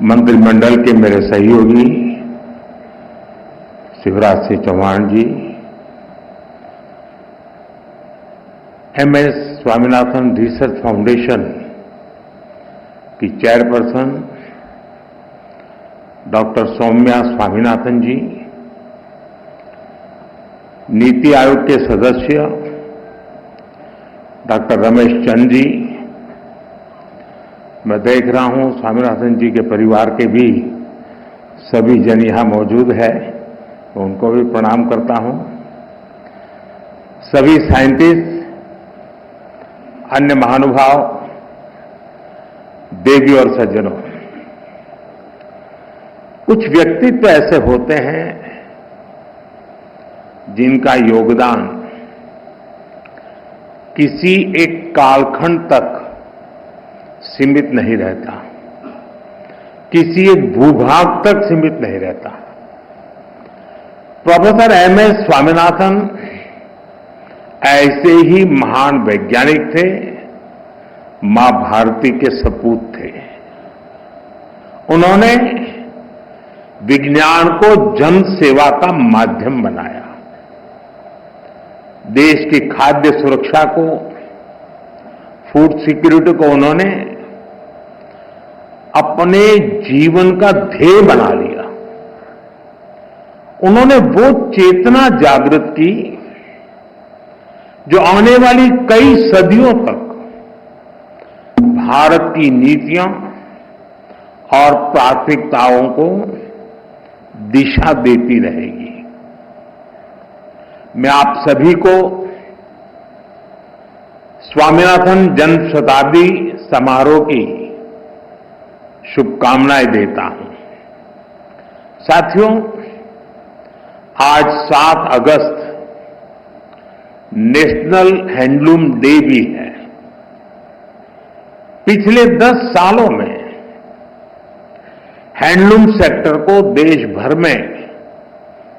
मंत्रिमंडल के मेरे सहयोगी शिवराज सिंह चौहान जी, एमएस स्वामीनाथन रिसर्च फाउंडेशन की चेयरपर्सन डॉक्टर सौम्या स्वामीनाथन जी, नीति आयोग के सदस्य डॉक्टर रमेश चंद जी, मैं देख रहा हूं स्वामीनाथन जी के परिवार के भी सभी जन यहां मौजूद है, तो उनको भी प्रणाम करता हूं। सभी साइंटिस्ट, अन्य महानुभाव, देवी और सज्जनों, कुछ व्यक्तित्व ऐसे होते हैं जिनका योगदान किसी एक कालखंड तक सीमित नहीं रहता, किसी एक भूभाग तक सीमित नहीं रहता। प्रोफेसर एमएस स्वामीनाथन ऐसे ही महान वैज्ञानिक थे, मां भारती के सपूत थे। उन्होंने विज्ञान को जन सेवा का माध्यम बनाया, देश की खाद्य सुरक्षा को, फूड सिक्योरिटी को उन्होंने अपने जीवन का ध्येय बना लिया। उन्होंने वो चेतना जागृत की जो आने वाली कई सदियों तक भारत की नीतियों और प्राथमिकताओं को दिशा देती रहेगी। मैं आप सभी को स्वामीनाथन जन्म शताब्दी समारोह की शुभकामनाएं देता हूं। साथियों, आज 7 अगस्त नेशनल हैंडलूम डे भी है। पिछले 10 सालों में हैंडलूम सेक्टर को देश भर में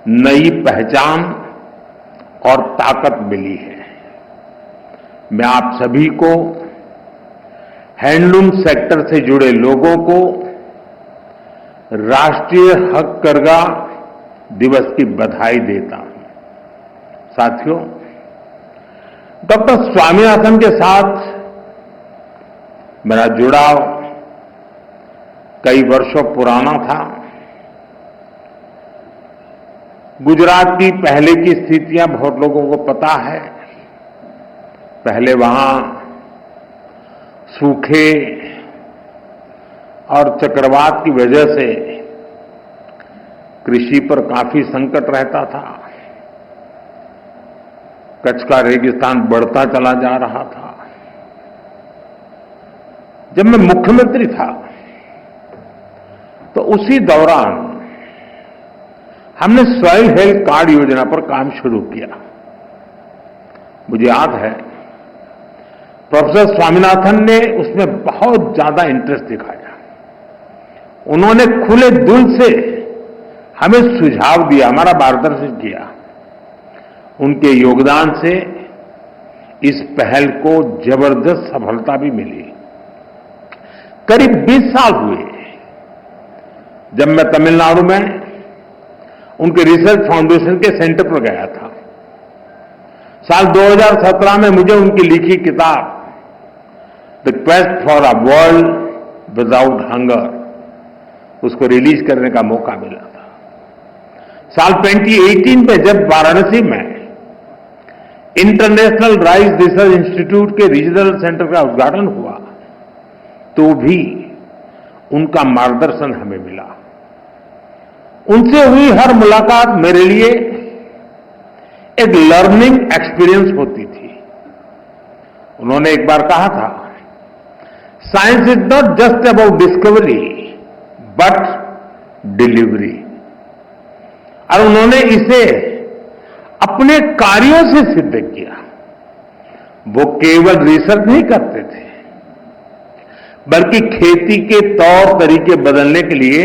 नई पहचान और ताकत मिली है। मैं आप सभी को हैंडलूम सेक्टर से जुड़े लोगों को राष्ट्रीय हथकरघा दिवस की बधाई देता हूं। साथियों, डॉक्टर स्वामीनाथन के साथ मेरा जुड़ाव कई वर्षों पुराना था। गुजरात की पहले की स्थितियां बहुत लोगों को पता है। पहले वहां सूखे और चक्रवात की वजह से कृषि पर काफी संकट रहता था। कच्छ का रेगिस्तान बढ़ता चला जा रहा था। जब मैं मुख्यमंत्री था तो उसी दौरान हमने सॉइल हेल्थ कार्ड योजना पर काम शुरू किया। मुझे याद है प्रोफेसर स्वामीनाथन ने उसमें बहुत ज्यादा इंटरेस्ट दिखाया। उन्होंने खुले दिल से हमें सुझाव दिया, हमारा मार्गदर्शन किया। उनके योगदान से इस पहल को जबरदस्त सफलता भी मिली। करीब 20 साल हुए जब मैं तमिलनाडु में उनके रिसर्च फाउंडेशन के सेंटर पर गया था। साल 2017 में मुझे उनकी लिखी किताब the quest for a world without hunger उसको रिलीज करने का मौका मिला था। साल 2018 में जब वाराणसी में इंटरनेशनल राइस रिसर्च इंस्टीट्यूट के रीजनल सेंटर का उद्घाटन हुआ तो भी उनका मार्गदर्शन हमें मिला। उनसे हुई हर मुलाकात मेरे लिए एक लर्निंग एक्सपीरियंस होती थी। उन्होंने एक बार कहा था, science is not just about discovery but delivery. और उन्होंने इसे अपने कार्यों से सिद्ध किया। वो केवल रिसर्च नहीं करते थे बल्कि खेती के तौर तरीके बदलने के लिए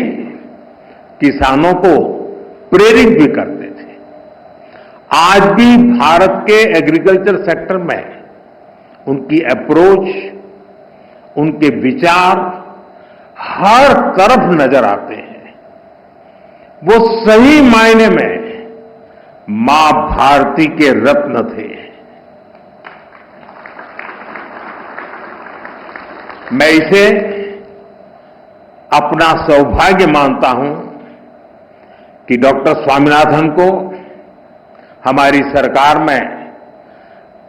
किसानों को प्रेरित भी करते थे। आज भी भारत के एग्रीकल्चर सेक्टर में उनकी अप्रोच, उनके विचार हर तरफ नजर आते हैं। वो सही मायने में मां भारती के रत्न थे। मैं इसे अपना सौभाग्य मानता हूं कि डॉक्टर स्वामीनाथन को हमारी सरकार में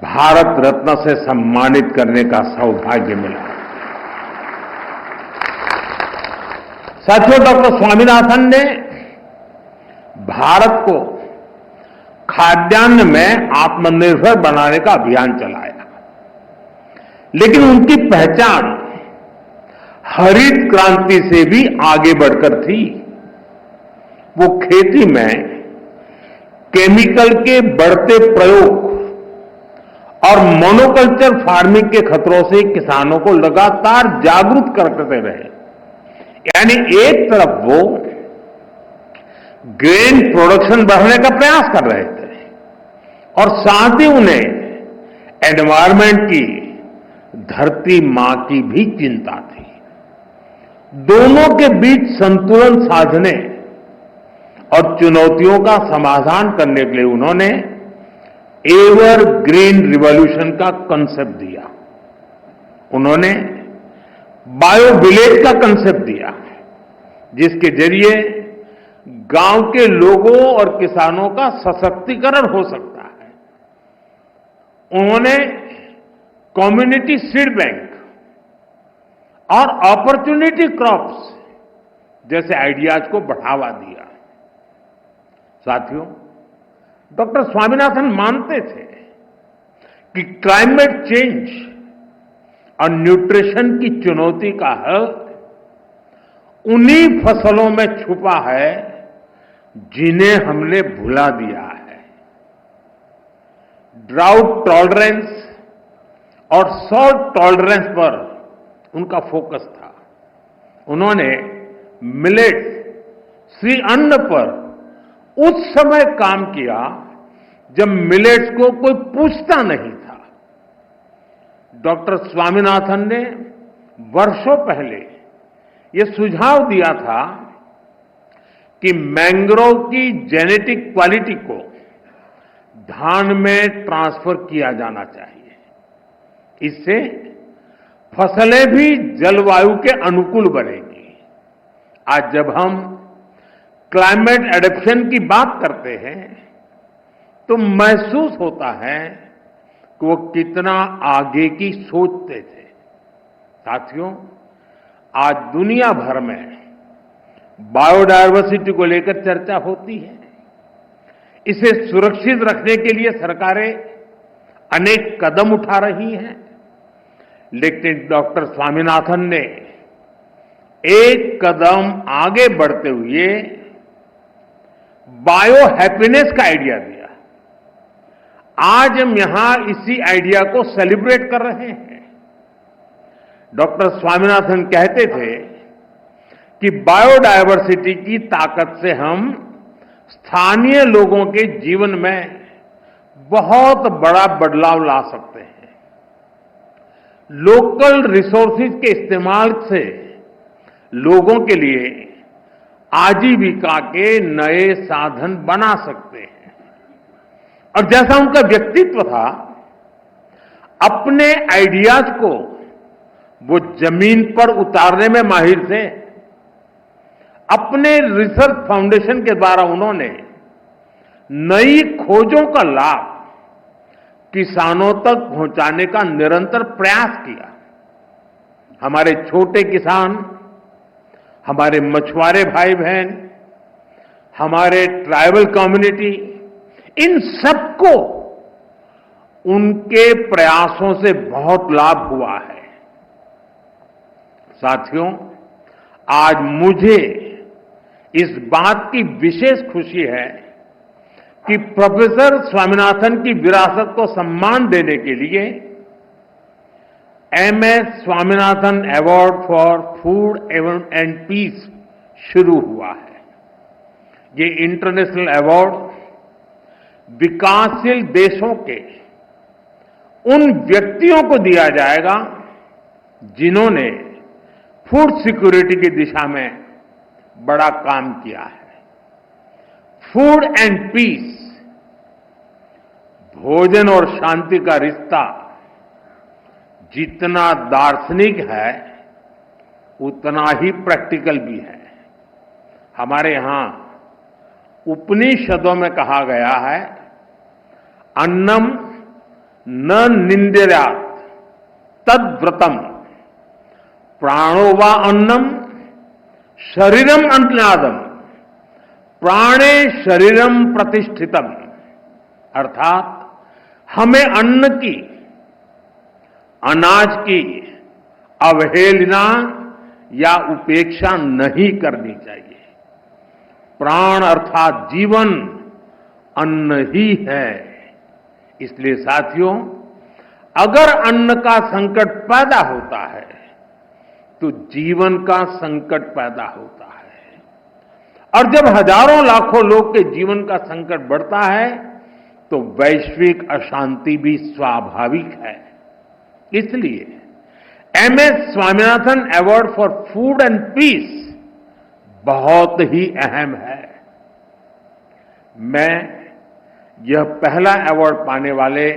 भारत रत्न से सम्मानित करने का सौभाग्य मिला। साथियों, डॉक्टर स्वामीनाथन ने भारत को खाद्यान्न में आत्मनिर्भर बनाने का अभियान चलाया, लेकिन उनकी पहचान हरित क्रांति से भी आगे बढ़कर थी। वो खेती में केमिकल के बढ़ते प्रयोग और मोनोकल्चर फार्मिंग के खतरों से किसानों को लगातार जागरूक करते रहे। यानी एक तरफ वो ग्रेन प्रोडक्शन बढ़ाने का प्रयास कर रहे थे और साथ ही उन्हें एनवायरमेंट की, धरती मां की भी चिंता थी। दोनों के बीच संतुलन साधने और चुनौतियों का समाधान करने के लिए उन्होंने एवर ग्रीन रिवॉल्यूशन का कंसेप्ट दिया। उन्होंने बायो विलेज का कंसेप्ट दिया, जिसके जरिए गांव के लोगों और किसानों का सशक्तिकरण हो सकता है। उन्होंने कम्युनिटी सीड बैंक और अपॉर्चुनिटी क्रॉप्स जैसे आइडियाज को बढ़ावा दिया। साथियों, डॉक्टर स्वामीनाथन मानते थे कि क्लाइमेट चेंज और न्यूट्रिशन की चुनौती का हल उन्हीं फसलों में छुपा है जिन्हें हमने भुला दिया है। ड्राउट टॉलरेंस और सॉल्ट टॉलरेंस पर उनका फोकस था। उन्होंने मिलेट्स, श्री अन्न पर उस समय काम किया जब मिलेट्स को कोई पूछता नहीं था। डॉक्टर स्वामीनाथन ने वर्षों पहले यह सुझाव दिया था कि मैंग्रोव की जेनेटिक क्वालिटी को धान में ट्रांसफर किया जाना चाहिए। इससे फसलें भी जलवायु के अनुकूल बनेगी। आज जब हम क्लाइमेट एडेप्शन की बात करते हैं तो महसूस होता है कि वो कितना आगे की सोचते थे। साथियों, आज दुनिया भर में बायोडायवर्सिटी को लेकर चर्चा होती है। इसे सुरक्षित रखने के लिए सरकारें अनेक कदम उठा रही हैं, लेकिन डॉक्टर स्वामीनाथन ने एक कदम आगे बढ़ते हुए बायो हैप्पीनेस का आइडिया दिया। आज हम यहां इसी आइडिया को सेलिब्रेट कर रहे हैं। डॉक्टर स्वामीनाथन कहते थे कि बायोडायवर्सिटी की ताकत से हम स्थानीय लोगों के जीवन में बहुत बड़ा बदलाव ला सकते हैं। लोकल रिसोर्सेज के इस्तेमाल से लोगों के लिए आजीविका के नए साधन बना सकते हैं। और जैसा उनका व्यक्तित्व था, अपने आइडियाज को वो जमीन पर उतारने में माहिर थे। अपने रिसर्च फाउंडेशन के द्वारा उन्होंने नई खोजों का लाभ किसानों तक पहुंचाने का निरंतर प्रयास किया। हमारे छोटे किसान, हमारे मछुआरे भाई बहन, हमारे ट्राइबल कम्युनिटी, इन सबको उनके प्रयासों से बहुत लाभ हुआ है। साथियों, आज मुझे इस बात की विशेष खुशी है कि प्रोफेसर स्वामीनाथन की विरासत को सम्मान देने के लिए MS Swaminathan award for food and peace शुरू हुआ है। ये इंटरनेशनल अवार्ड विकासशील देशों के उन व्यक्तियों को दिया जाएगा जिन्होंने फूड सिक्योरिटी की दिशा में बड़ा काम किया है। फूड एंड पीस, भोजन और शांति का रिश्ता जितना दार्शनिक है उतना ही प्रैक्टिकल भी है। हमारे यहां उपनिषदों में कहा गया है, अन्नम न निंद्यात् तद्व्रतम, प्राणो वा अन्नम शरीरम अन्नादम, प्राणे शरीरम प्रतिष्ठितम। अर्थात हमें अन्न की, अनाज की अवहेलना या उपेक्षा नहीं करनी चाहिए। प्राण अर्थात जीवन अन्न ही है। इसलिए साथियों, अगर अन्न का संकट पैदा होता है तो जीवन का संकट पैदा होता है, और जब हजारों लाखों लोग के जीवन का संकट बढ़ता है तो वैश्विक अशांति भी स्वाभाविक है। इसलिए MS Swaminathan award for food and peace बहुत ही अहम है। मैं यह पहला अवार्ड पाने वाले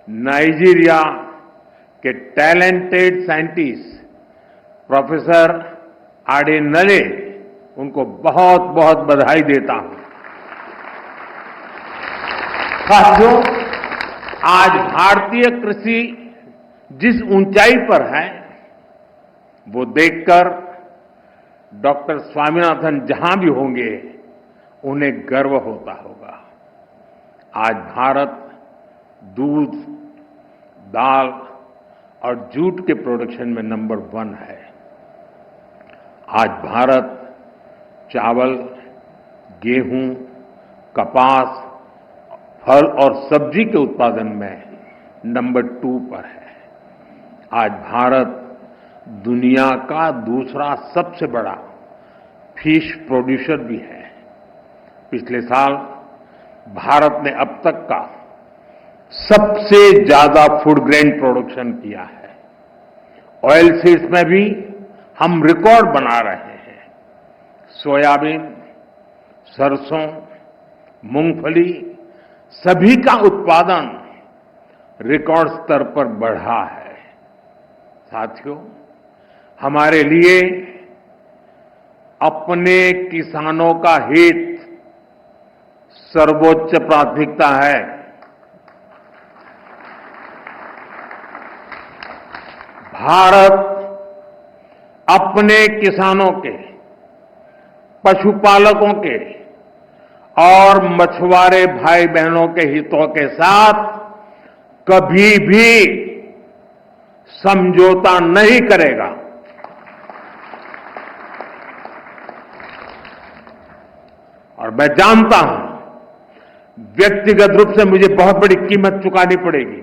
नाइजीरिया के टैलेंटेड साइंटिस्ट प्रोफेसर आडेनले, उनको बहुत बहुत बधाई देता हूं। साथियों, आज भारतीय कृषि जिस ऊंचाई पर है वो देखकर डॉक्टर स्वामीनाथन जहां भी होंगे उन्हें गर्व होता होगा। आज भारत दूध, दाल और जूट के प्रोडक्शन में नंबर 1 है। आज भारत चावल, गेहूं, कपास, फल और सब्जी के उत्पादन में नंबर 2 पर है। आज भारत दुनिया का दूसरा सबसे बड़ा फिश प्रोड्यूसर भी है। पिछले साल भारत ने अब तक का सबसे ज्यादा फूड ग्रेन प्रोडक्शन किया है। ऑयल सीड्स में भी हम रिकॉर्ड बना रहे हैं। सोयाबीन, सरसों, मूंगफली सभी का उत्पादन रिकॉर्ड स्तर पर बढ़ा है। साथियों, हमारे लिए अपने किसानों का हित सर्वोच्च प्राथमिकता है। भारत अपने किसानों के, पशुपालकों के और मछुआरे भाई बहनों के हितों के साथ कभी भी समझौता नहीं करेगा। और मैं जानता हूं व्यक्तिगत रूप से मुझे बहुत बड़ी कीमत चुकानी पड़ेगी,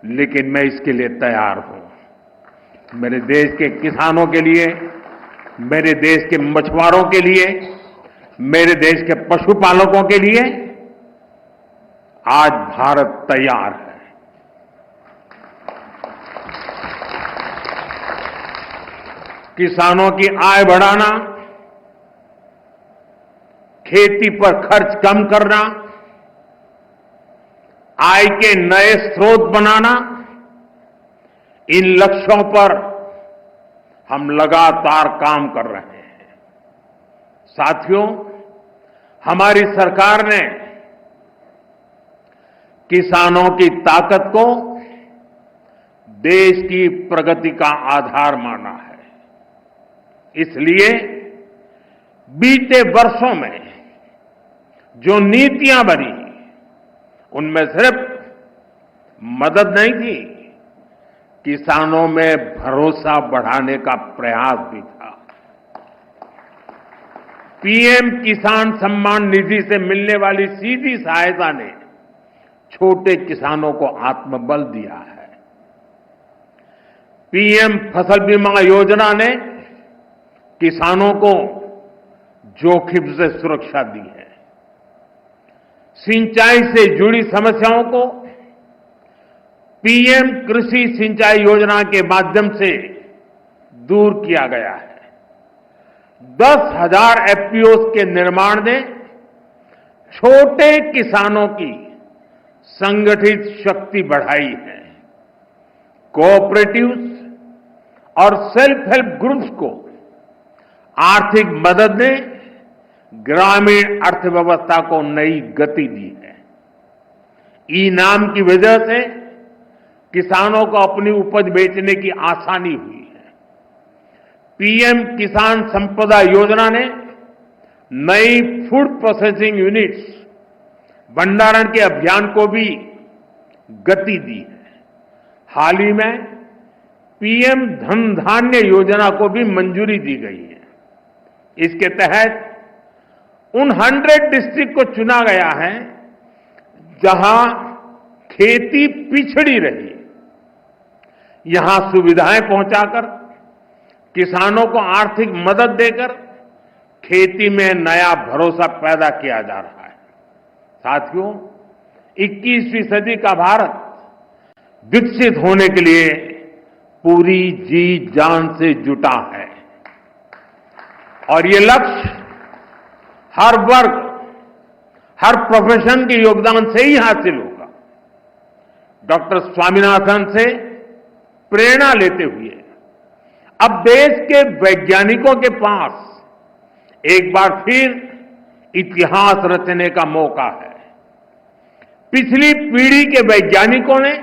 लेकिन मैं इसके लिए तैयार हूं। मेरे देश के किसानों के लिए, मेरे देश के मछुआरों के लिए, मेरे देश के पशुपालकों के लिए आज भारत तैयार है। किसानों की आय बढ़ाना, खेती पर खर्च कम करना, आय के नए स्रोत बनाना, इन लक्ष्यों पर हम लगातार काम कर रहे हैं। साथियों, हमारी सरकार ने किसानों की ताकत को देश की प्रगति का आधार माना है। इसलिए बीते वर्षों में जो नीतियां बनी, उनमें सिर्फ मदद नहीं थी, किसानों में भरोसा बढ़ाने का प्रयास भी था। पीएम किसान सम्मान निधि से मिलने वाली सीधी सहायता ने छोटे किसानों को आत्मबल दिया है। पीएम फसल बीमा योजना ने किसानों को जोखिम से सुरक्षा दी है। सिंचाई से जुड़ी समस्याओं को पीएम कृषि सिंचाई योजना के माध्यम से दूर किया गया है। 10,000 एफपीओस के निर्माण ने छोटे किसानों की संगठित शक्ति बढ़ाई है। कोऑपरेटिव्स और सेल्फ हेल्प ग्रुप्स को आर्थिक मदद ने ग्रामीण अर्थव्यवस्था को नई गति दी है। ई नाम की वजह से किसानों को अपनी उपज बेचने की आसानी हुई है। पीएम किसान संपदा योजना ने नई फूड प्रोसेसिंग यूनिट्स भंडारण के अभियान को भी गति दी है। हाल ही में पीएम धन धान्य योजना को भी मंजूरी दी गई है। इसके तहत उन 100 डिस्ट्रिक्ट को चुना गया है जहां खेती पिछड़ी रही। यहां सुविधाएं पहुंचाकर किसानों को आर्थिक मदद देकर खेती में नया भरोसा पैदा किया जा रहा है। साथियों, 21वीं सदी का भारत विकसित होने के लिए पूरी जी जान से जुटा है और ये लक्ष्य हर वर्ग, हर प्रोफेशन के योगदान से ही हासिल होगा। डॉक्टर स्वामीनाथन से प्रेरणा लेते हुए अब देश के वैज्ञानिकों के पास एक बार फिर इतिहास रचने का मौका है। पिछली पीढ़ी के वैज्ञानिकों ने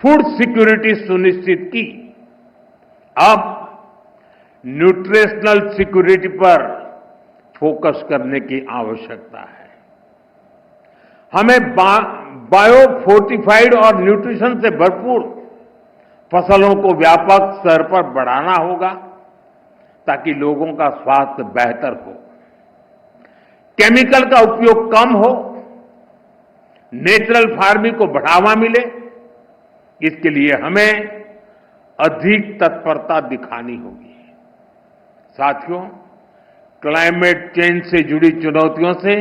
फूड सिक्योरिटी सुनिश्चित की। अब न्यूट्रिशनल सिक्योरिटी पर फोकस करने की आवश्यकता है। हमें बायो फोर्टिफाइड और न्यूट्रिशन से भरपूर फसलों को व्यापक स्तर पर बढ़ाना होगा ताकि लोगों का स्वास्थ्य बेहतर हो, केमिकल का उपयोग कम हो, नेचुरल फार्मिंग को बढ़ावा मिले। इसके लिए हमें अधिक तत्परता दिखानी होगी। साथियों, क्लाइमेट चेंज से जुड़ी चुनौतियों से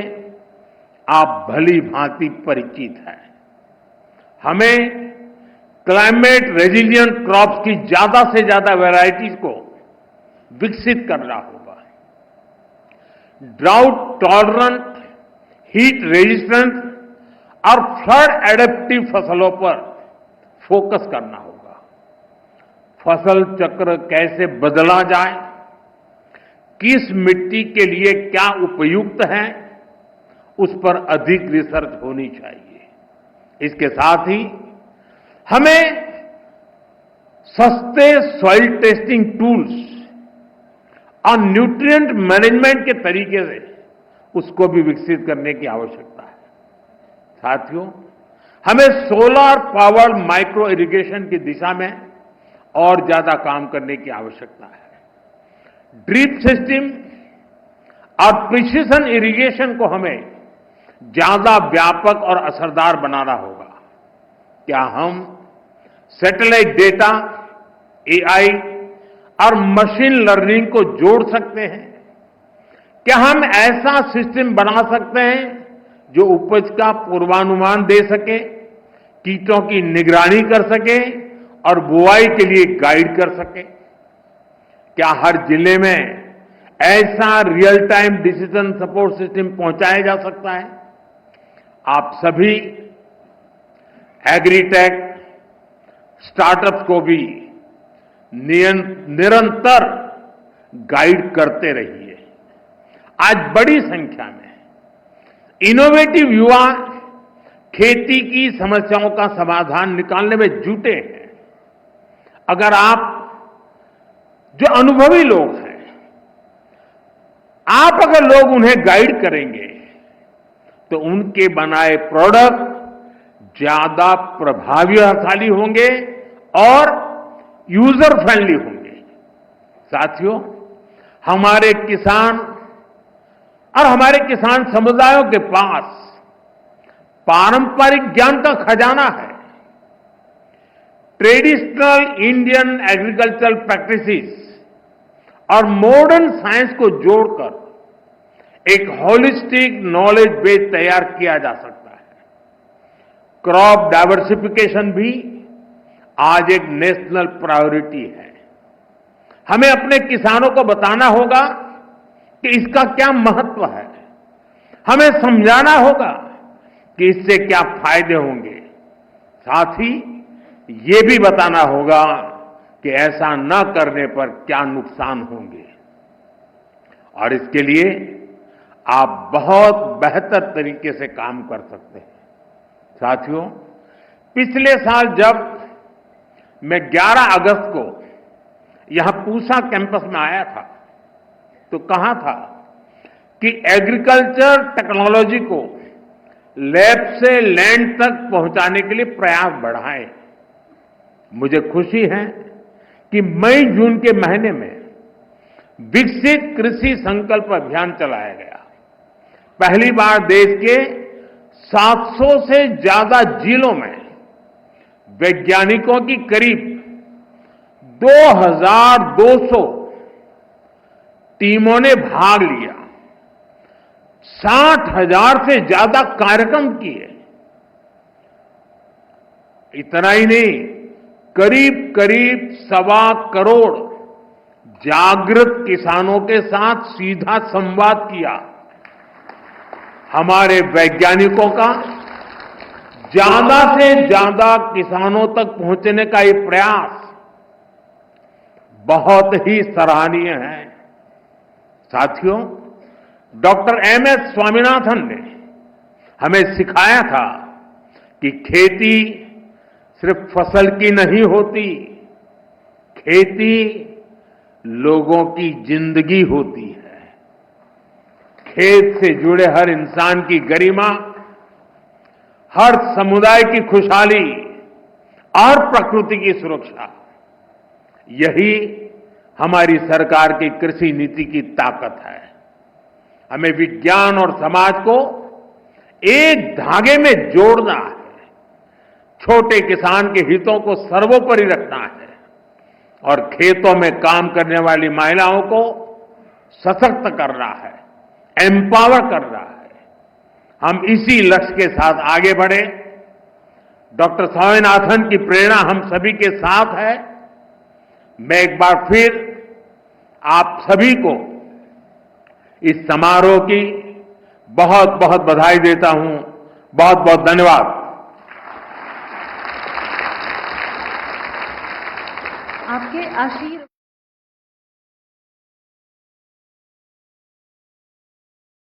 आप भली भांति परिचित हैं। हमें क्लाइमेट रेजिलिएंट क्रॉप्स की ज्यादा से ज्यादा वैरायटीज को विकसित करना होगा। ड्राउट टॉलरेंट, हीट रेजिस्टेंट और फ्लड एडेप्टिव फसलों पर फोकस करना होगा। फसल चक्र कैसे बदला जाए, किस मिट्टी के लिए क्या उपयुक्त है, उस पर अधिक रिसर्च होनी चाहिए। इसके साथ ही हमें सस्ते सॉइल टेस्टिंग टूल्स और न्यूट्रिएंट मैनेजमेंट के तरीके से उसको भी विकसित करने की आवश्यकता है। साथियों, हमें सोलर पावर्ड माइक्रो इरिगेशन की दिशा में और ज्यादा काम करने की आवश्यकता है। ड्रिप सिस्टम और प्रिसिशन इरिगेशन को हमें ज्यादा व्यापक और असरदार बनाना होगा। क्या हम सैटेलाइट डेटा, एआई और मशीन लर्निंग को जोड़ सकते हैं? क्या हम ऐसा सिस्टम बना सकते हैं जो उपज का पूर्वानुमान दे सके, कीटों की निगरानी कर सके और बुआई के लिए गाइड कर सके? क्या हर जिले में ऐसा real time decision support system पहुंचाया जा सकता है? आप सभी एग्रीटेक स्टार्टअप्स को भी निरंतर गाइड करते रहिए। आज बड़ी संख्या में इनोवेटिव युवा खेती की समस्याओं का समाधान निकालने में जुटे हैं। अगर आप जो अनुभवी लोग हैं, आप अगर लोग उन्हें गाइड करेंगे तो उनके बनाए प्रोडक्ट ज्यादा प्रभावशाली होंगे और यूजर फ्रेंडली होंगे। साथियों, हमारे किसान और हमारे किसान समुदायों के पास पारंपरिक ज्ञान का खजाना है। ट्रेडिशनल इंडियन एग्रीकल्चरल प्रैक्टिसेस और मॉडर्न साइंस को जोड़कर एक होलिस्टिक नॉलेज बेस तैयार किया जा सकता है। क्रॉप डाइवर्सिफिकेशन भी आज एक नेशनल प्रायोरिटी है। हमें अपने किसानों को बताना होगा कि इसका क्या महत्व है। हमें समझाना होगा कि इससे क्या फायदे होंगे। साथ ही ये भी बताना होगा कि ऐसा न करने पर क्या नुकसान होंगे। और इसके लिए आप बहुत बेहतर तरीके से काम कर सकते हैं। साथियों, पिछले साल जब मैं 11 अगस्त को यहां पूसा कैंपस में आया था तो कहा था कि एग्रीकल्चर टेक्नोलॉजी को लैब से लैंड तक पहुंचाने के लिए प्रयास बढ़ाएं। मुझे खुशी है कि मई जून के महीने में विकसित कृषि संकल्प अभियान चलाया गया। पहली बार देश के 700 से ज्यादा जिलों में वैज्ञानिकों की करीब 2200 टीमों ने भाग लिया। 60,000 से ज्यादा कार्यक्रम किए। इतना ही नहीं, करीब करीब 1.25 करोड़ जागृत किसानों के साथ सीधा संवाद किया। हमारे वैज्ञानिकों का ज्यादा से ज्यादा किसानों तक पहुंचने का ये प्रयास बहुत ही सराहनीय है। साथियों, डॉक्टर एमएस स्वामीनाथन ने हमें सिखाया था कि खेती सिर्फ फसल की नहीं होती, खेती लोगों की जिंदगी होती है। खेत से जुड़े हर इंसान की गरिमा, हर समुदाय की खुशहाली और प्रकृति की सुरक्षा, यही हमारी सरकार की कृषि नीति की ताकत है। हमें विज्ञान और समाज को एक धागे में जोड़ना है। छोटे किसान के हितों को सर्वोपरि रखना है और खेतों में काम करने वाली महिलाओं को सशक्त करना है, एम्पावर करना है। हम इसी लक्ष्य के साथ आगे बढ़े। डॉक्टर स्वामीनाथन की प्रेरणा हम सभी के साथ है। मैं एक बार फिर आप सभी को इस समारोह की बहुत बहुत बधाई देता हूं। बहुत बहुत धन्यवाद। आपके आशीर्वाद